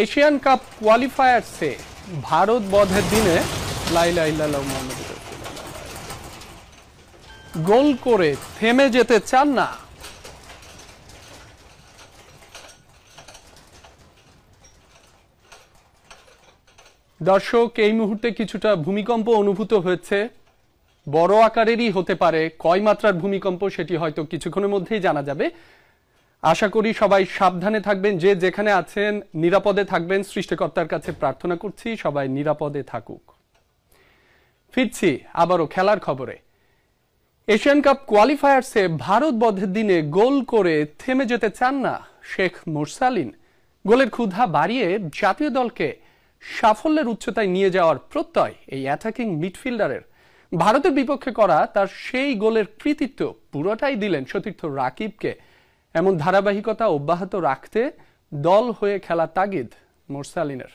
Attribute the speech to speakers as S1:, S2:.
S1: Asian cup কোয়ালিফায়ার্সে Bharat বধের দিনে গোল করে থেমে যেতে চান না। দর্শক, এই মুহূর্তে কিছুটা ভূমিকম্প অনুভূত হয়েছে, বড় আকারেরই হতে পারে। কয় মাত্রার ভূমিকম্প সেটি হয়তো কিছুক্ষণের মধ্যেই জানা যাবে। আশা করি সবাই সাবধানে থাকবেন, যে যেখানে আছেন নিরাপদে থাকবেন। সৃষ্টিকর্তার কাছে প্রার্থনা করছি সবাই নিরাপদে থাকুক। ফিরছি আবারও খেলার খবরে। এশিয়ান কাপ কোয়ালিফায়ার্সে ভারত বধের দিনে গোল করে থেমে যেতে চান না শেখ মুরসালিন। গোলের ক্ষুধা বাড়িয়ে জাতীয় দলকে সাফল্যের উচ্চতায় নিয়ে যাওয়ার প্রত্যয় এই অ্যাটাকিং মিডফিল্ডারের। ভারতের বিপক্ষে করা তার সেই গোলের কৃতিত্ব পুরোটাই দিলেন সতীর্থ রাকিবকে। এমন ধারাবাহিকতা অব্যাহত রাখতে দল হয়ে খেলা তাগিদ মুরসালিনের।